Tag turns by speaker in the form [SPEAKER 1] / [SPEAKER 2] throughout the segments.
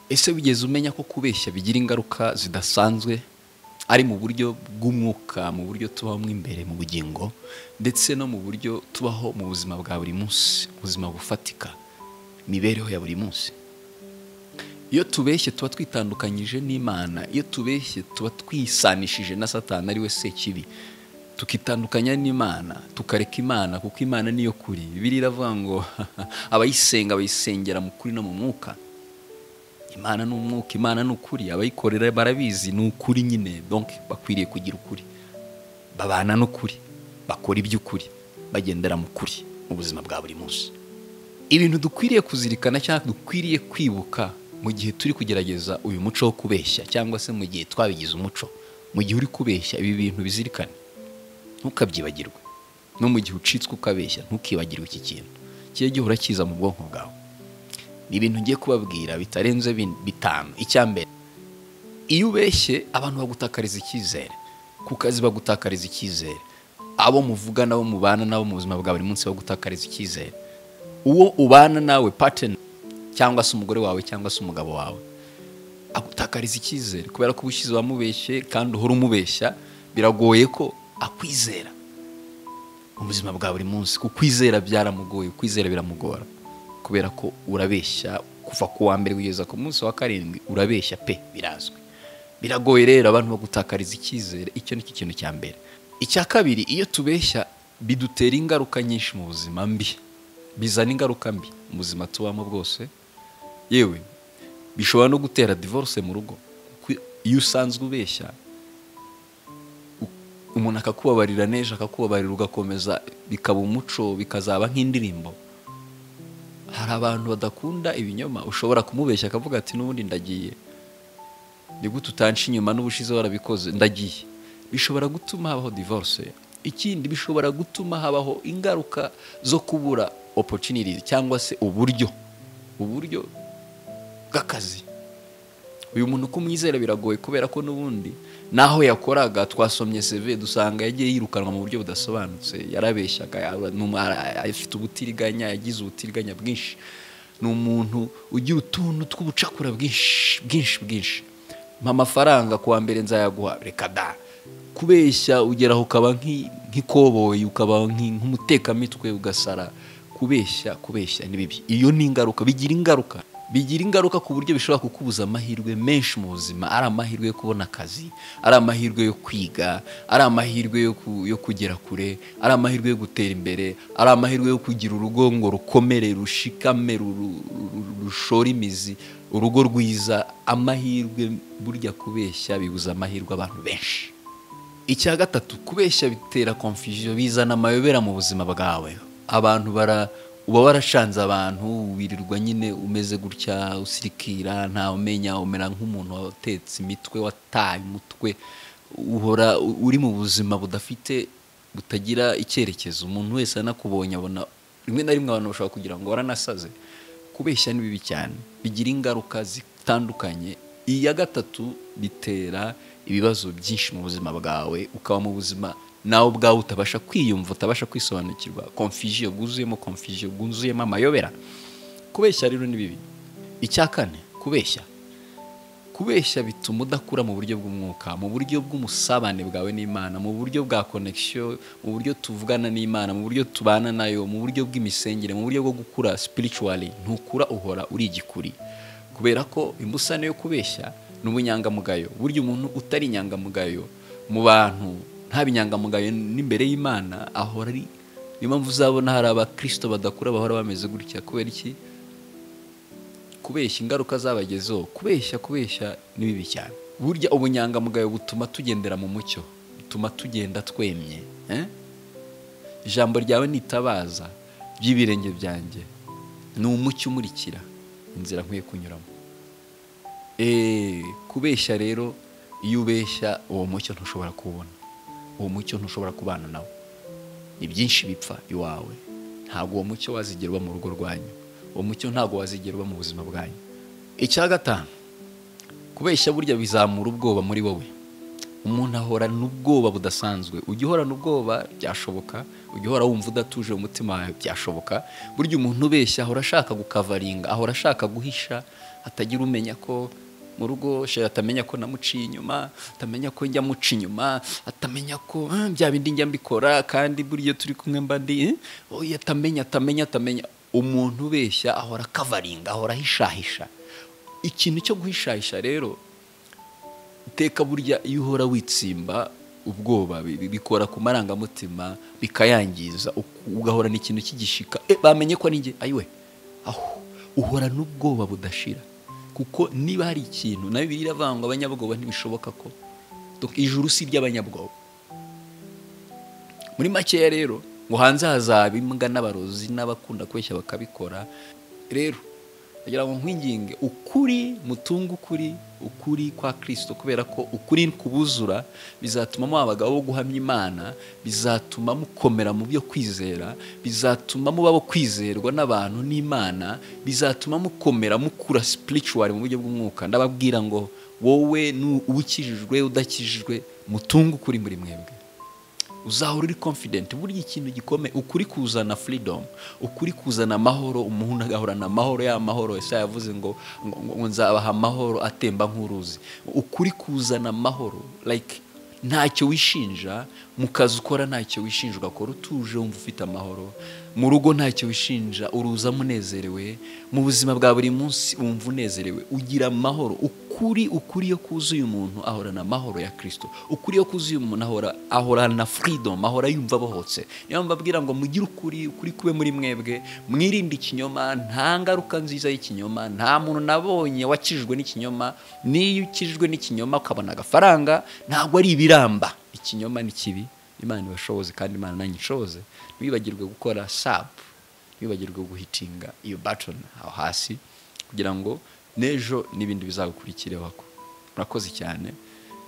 [SPEAKER 1] ese wigeze umenya ko kubeshya bigira ingaruka zidasanzwe ari mu buryo bw'umwuka, mu buryo tubamo imbere mu bugingo, ndetse no mu buryo tubaho mu buzima bwa buri munsi, ubuzima bufatika, imibereho ya buri munsi? Iyo tubeshye tuba twitandukanyije n'Imana, iyo tubeshye tuba twisanishije na Satani ari we Sekibi, tukitandukanya n'Imana, tukareka Imana, kuko Imana niyo kuri. Bibiliya iravuga ngo abayisenga bayisengera mu kuri no mu mwuka. Imana ni umwuka, Imana ni ukuri, abayikorera barabizi ni ukuri nyine, donc bakwiriye kugira ukuri, babana n'ukuri, bakora iby'ukuri, bagendera mu kuri mu buzima bwa buri munsi. Ibintu dukwiriye kuzirikana cyangwa dukwiriye kwibuka mu gihe turi kugerageza uyu muco wo kubeshya, cyangwa se mu gihe twabigize umuco, mu gihe uri kubeshya, ibi bintu bizirikane, ntukabyibagirwe. No mu gihe ucitswe ukabeshya, ntukibagirwe iki kintu, kiye gihora kiza mu bwonko bwawe. Ni ibintu ngiye kubabwira bitarenze 5. Icyambere, iyo ubeshye abantu bagutakariza icyizere, ku kazi bagutakariza icyizere, abo muvugana, abo mubana nabo mu buzima bwa buri munsi bagutakariza icyizere, uwo ubana nawe partner, cyangwa se umugore wawe cyangwa se umugabo wawe agutakariza icyizere, kubera ko ubushize wamubeshye kandi uhora umubeshya, biragoye ko akwizera mu buzima bwa buri munsi. Kukwizera byaramugoye, kwizera biramugora, kubera ko urabeshya kuva ku wa mbere kugeza ku munsi wa 7, urabeshya pe, birazwi. Biragoye rero abantu bagutakariza icyizere. Icyo ni ikintu cya mbere. Icya kabiri, iyo tubeshya bidutera ingaruka nyinshi mu buzima mbi, bizana ingaruka mbi mu buzima tubamo bwose. Yewe bishobora no gutera divorce mu rugo. Iyo usanzwe ubeshya, umuntu akakubabarira neje, akakubabarira ugakomeza, bikaba umuco, bikazaba nk'indirimbo. Hari abantu badakunda ibinyoma, ushobora kumubeshya akavuga ati n'ubundi ndagiye, ni gute utanshi inyuma, n'ubushize warabikoze, ndagiye. Bishobora gutuma habaho divorce. Ikindi, bishobora gutuma habaho ingaruka zo kubura opportunity, cyangwa se uburyo bw'akazi. Uyu muntu kumwizera biragoye, kubera ko n'ubundi naho yakoraga, twasomye CV dusanga yagiye yirukanwa mu buryo budasobanutse, yarabeshyaga, afite ubutiriganya, yagize ubutiriganya bwinshi. Ni umuntu ugira utuntu tw'ubucakura bwinshi. Mpa amafaranga kuwa mbere nzayaguha, reka da. Kubeshya ugeraho ukaba nk'ikoboyi, ukaba nk'umutekamitwe, ugasara. Kubeshya ni bibi. Iyo ni ingaruka, bigira ingaruka ku buryo bishobora kukubuza amahirwe menshi mu buzima. Ari amahirwe yo kubona akazi, ari amahirwe yo kwiga, ari amahirwe yo kugera kure, ari amahirwe yo gutera imbere, ari amahirwe yo kugira urugo ngo rukomere, rushikame, rushora imizi, urugo rwiza. Amahirwe, burya kubeshya bibuza amahirwe abantu benshi. Icya gatatu, kubeshya bitera confusion, bizana amayobera mu buzima bwawe. Abantu uba warashanze abantu, wirirwa nyine umeze gutya, usirikira, nta umenya, umera nk'umuntu watetse imitwe, wataye umutwe, uhora uri mu buzima butagira icyerekezo. Umuntu wese anakubonye abona, rimwe na rimwe abantu bashobora kugira ngo waranasaze. Kubeshya ni bibi cyane, bigira ingaruka zitandukanye. Iya gatatu, bitera ibibazo byinshi mu buzima bwawe, ukaba mu buzima nawe ubwawe utabasha kwiyumva, utabasha kwisobanukirwa. Confusion, guzuyemo amayobera. Kubeshya rero ni bibi. Icya kane, kubeshya bituma udakura mu buryo bw'umwuka, mu buryo bw'umusabane bwawe n'Imana, mu buryo bwa connection, mu buryo tuvugana n'Imana, mu buryo tubana nayo, mu buryo bw'imisengere, mu buryo bwo gukura spiritually. Ntukura, uhora uri igikuri, kubera ko imbusane yo kubeshya ni ubunyangamugayo. Burya umuntu utari inyangamugayo mu bantu, nta binyangamugayo n'imbere y'Imana, ahora ari. Niyo mpamvu uzabona hari abakristo badakura, bahora bameze gutya. Kubera iki? Kubeshya, ingaruka zabagezeho. Kubeshya ni bibi cyane. Burya ubunyangamugayo butuma tugendera mu mucyo, butuma tugenda twemye. Ijambo ryawe nitabaza by'ibirenge byanjye, ni umucyo umurikira inzira nkwiye kunyuramo. Kubeshya rero, iyo ubeshya uwo mucyo ntushobora kubona, uwo mucyo ntushobora kubana nawe. Ni byinshi bipfa iwawe. Ntabwo uwo mucyo wazigerwa mu rugo rwanyu, uwo mucyo ntabwo wazigerwa mu buzima bwanyu. Icya gatanu, kubeshya burya bizamura ubwoba muri wowe. Umuntu ahorana ubwoba budasanzwe. Ujya uhorana ubwoba, byashoboka. Ujya uhora wumva udatuje umutima wawe, byashoboka. Burya umuntu ubeshya ahora ashaka gukavaringa, ahora ashaka guhisha, hatagira umenya ko mu rugo sheri atamenya ko namuciye inyuma, atamenya ko njya muca inyuma, atamenya ko bya bindi njya mbikora kandi buryo turi kumwe mbandi oya, atamenya. Umuntu ubeshya ahora kavaringa, ahora ahishahisha. Ikintu cyo guhishahisha rero iteka burya iyo uhora witsimba ubwoba bikora ku marangamutima bikayangiza, ugahora n'ikintu kigishika bamenye ko ninjye ayiwe aho uhora n'ubwoba budashira. Kuko niba hari ikintu na Bibiliya iravuga ngo abanyabwoba ntibishoboka ko ijuru si ry'abanyabwoba. Muri makeya rero ngo hanze hazaba imbwa n'abarozi n'abakunda kubeshya bakabikora. Rero ndagira ngo nkwinginge ukuri mutunga ukuri kwa Kristo, kubera ko ukuri kubuzura bizatuma mu abagabo bo guhamya Imana, bizatuma mukomera mu byo kwizera, bizatuma muba bo kwizerwa n'abantu n'Imana, bizatuma mukomera mukura spiritual mu buryo bw'umwuka. Ndababwira ngo wowe ubukijijwe udakijijwe mutunga ukuri muri mwebwe, uzahora uri confident. Burya ikintu gikomeye ukuri kuzana freedom, ukuri kuzana amahoro. Umuntu agahorana amahoro, ya mahoro Yesaya yavuze ngo nzabaha amahoro atemba nk'uruzi. Ukuri kuzana amahoro, like ntacyo wishinja mu kazi ukora, ntacyo wishinja ugakora utuje wumva ufite amahoro. Mu rugo ntacyo wishinja uruza munezerewe. Mu buzima bwa buri munsi wumva unezerewe, ugira amahoro. Ukuri yo kuzuye umuntu ahorana amahoro ya Kristo. Ukuri yo kuzuye umuntu ahorana freedom, ahora yumva bohotse. Niyo mbabwira ngo mugire ukuri kube muri mwebwe, mwirinde ikinyoma. Nta ngaruka nziza y'ikinyoma. Nta muntu nabonye wakijijwe n'ikinyoma. Niyo ukijijwe n'ikinyoma ukabona agafaranga, ntabwo ari ibiramba. Ikinyoma ni kibi. Imana ibashoboze kandi Imana nanjye inshoboze. Ntibibagirwe gukora sub, ntibibagirwe guhitinga iyo button aho hasi kugira ngo nejo n'ibindi bizagukurikireho. Murakoze cyane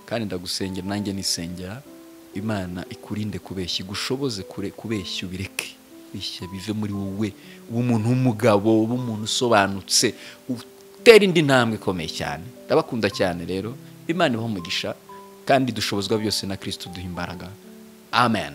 [SPEAKER 1] kandi ndagusengera, nanjye nisengera Imana ikurinde kubeshya, igushoboze kubeshya, ubireke bishya bive muri wowe, umuntu w'umugabo, umuntu usobanutse, utera indi ntambwe ikomeye cyane. Ndabakunda cyane rero, Imana ibahe umugisha kandi dushobozwa byose na Kristo duha imbaraga. Amen.